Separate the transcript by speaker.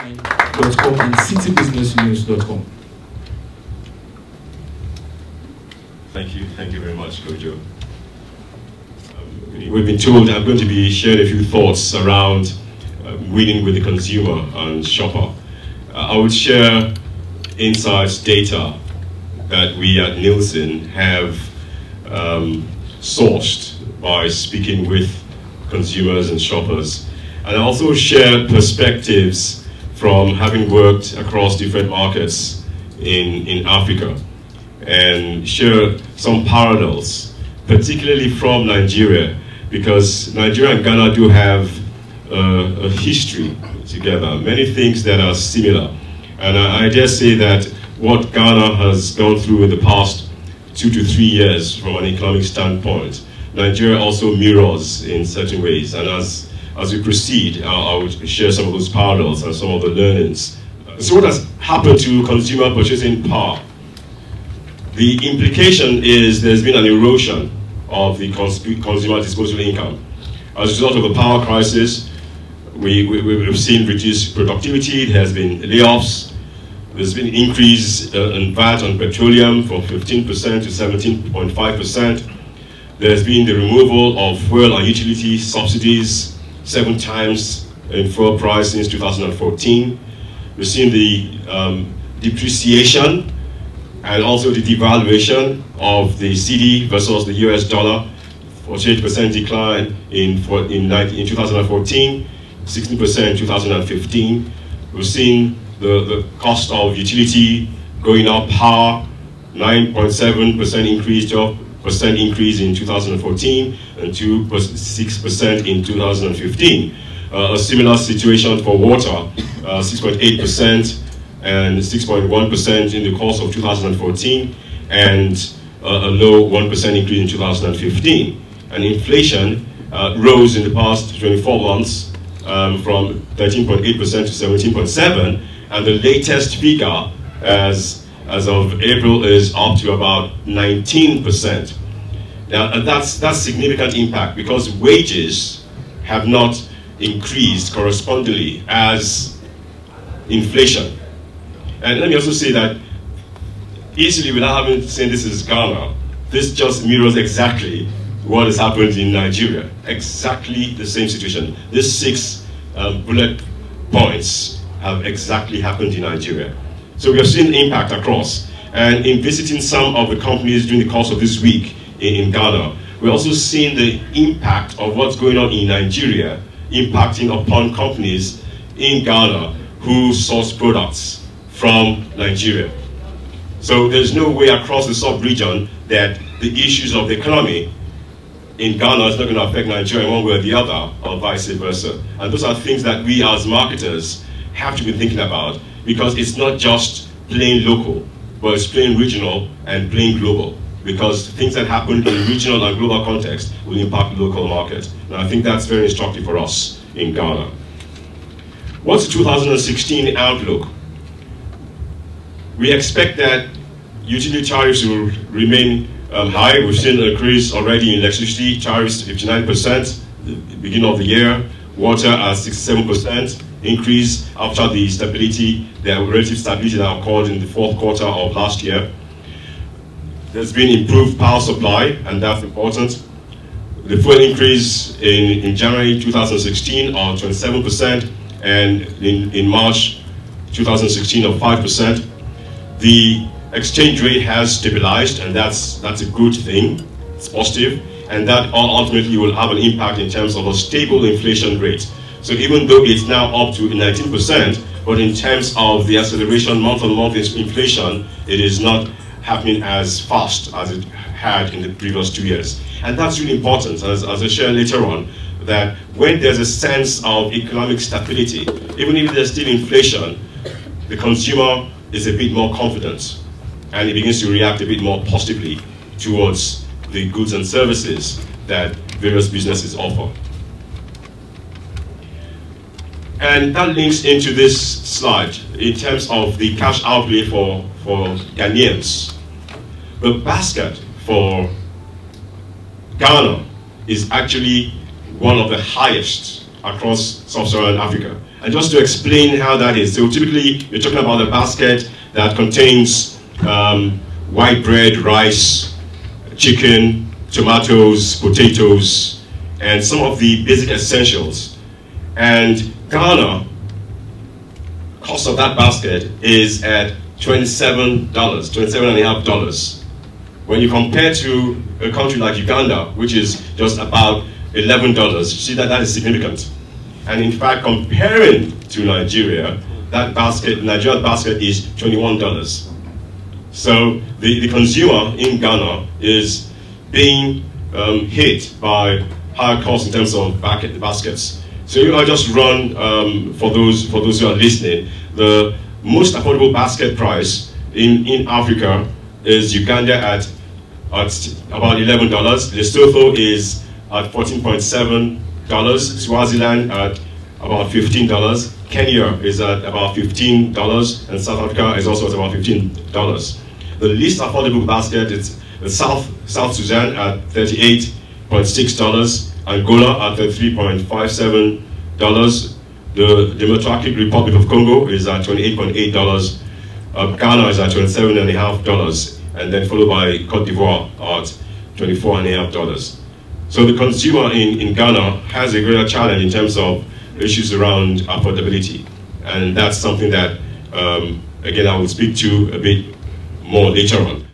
Speaker 1: online.com and CitiBusinessNews.com.
Speaker 2: Thank you very much, Kojo. We've been told I'm going to be sharing a few thoughts around winning with the consumer and shopper. I would share insights, data that we at Nielsen have sourced by speaking with consumers and shoppers, and also share perspectives from having worked across different markets in Africa, and share some parallels, particularly from Nigeria, because Nigeria and Ghana do have a history together, many things that are similar. And I dare say that what Ghana has gone through in the past 2 to 3 years from an economic standpoint, Nigeria also mirrors in certain ways. And as we proceed, I would share some of those parallels and some of the learnings. So what has happened to consumer purchasing power? The implication is there's been an erosion of the consumer disposable income. As a result of the power crisis, we've seen reduced productivity, there has been layoffs, there's been an increase in VAT on petroleum from 15% to 17.5%. There's been the removal of fuel and utility subsidies 7 times in fuel price since 2014. We've seen the depreciation and also the devaluation of the cedi versus the US dollar, 48% decline in 2014, 16% in 2015. We've seen the cost of utility going up, power, 9.7% increase, 12% increase in 2014, and 2.6% in 2015. A similar situation for water, 6.8%, and 6.1% in the course of 2014, and a low 1% increase in 2015. And inflation rose in the past 24 months from 13.8% to 17.7%, and the latest figure as of April is up to about 19%. Now that's significant impact because wages have not increased correspondingly as inflation. And let me also say that easily, without having said this is Ghana, this just mirrors exactly what has happened in Nigeria. Exactly the same situation. These 6 bullet points have exactly happened in Nigeria. So we have seen impact across. And in visiting some of the companies during the course of this week in Ghana, we're also seeing the impact of what's going on in Nigeria impacting upon companies in Ghana who source products from Nigeria. So there's no way across the sub-region that the issues of the economy in Ghana is not going to affect Nigeria one way or the other, or vice versa. And those are things that we as marketers have to be thinking about, because it's not just plain local, but it's plain regional and plain global, because things that happen in regional and global context will impact the local market. And I think that's very instructive for us in Ghana. What's the 2016 outlook? We expect that utility tariffs will remain high. We've seen an increase already in electricity tariffs, 59% the beginning of the year, water at 67% increase after the relative stability that occurred in the 4th quarter of last year. There's been improved power supply, and that's important. The fuel increase in January 2016 of 27%, and in March 2016 of 5%. The exchange rate has stabilized, and that's a good thing. It's positive, and that ultimately will have an impact in terms of a stable inflation rate. So even though it's now up to 19%, but in terms of the acceleration month-on-month inflation, it is not happening as fast as it had in the previous 2 years. And that's really important, as I share later on, that when there's a sense of economic stability, even if there's still inflation, the consumer is a bit more confident, and it begins to react a bit more positively towards the goods and services that various businesses offer. And that links into this slide in terms of the cash outlay for Ghanaians. The basket for Ghana is actually one of the highest across sub-Saharan Africa. And And just to explain how that is, so typically you're talking about a basket that contains white bread, rice, chicken, tomatoes, potatoes, and some of the basic essentials. And Ghana, cost of that basket is at $27.5. When you compare to a country like Uganda, which is just about $11, you see that that is significant. And in fact, comparing to Nigeria, that basket, Nigeria's basket is $21. So the consumer in Ghana is being hit by higher costs in terms of baskets. So I'll just run, for those who are listening, the most affordable basket price in Africa is Uganda at about $11. Lesotho is at $14.7. Swaziland at about $15. Kenya is at about $15, and South Africa is also at about $15. The least affordable basket is South Sudan at $38.6, Angola at $33.57, the Democratic Republic of Congo is at $28.8, Ghana is at $27.5, and then followed by Cote d'Ivoire at $24.5. So the consumer in Ghana has a greater challenge in terms of issues around affordability. And that's something that, again, I will speak to a bit more later on.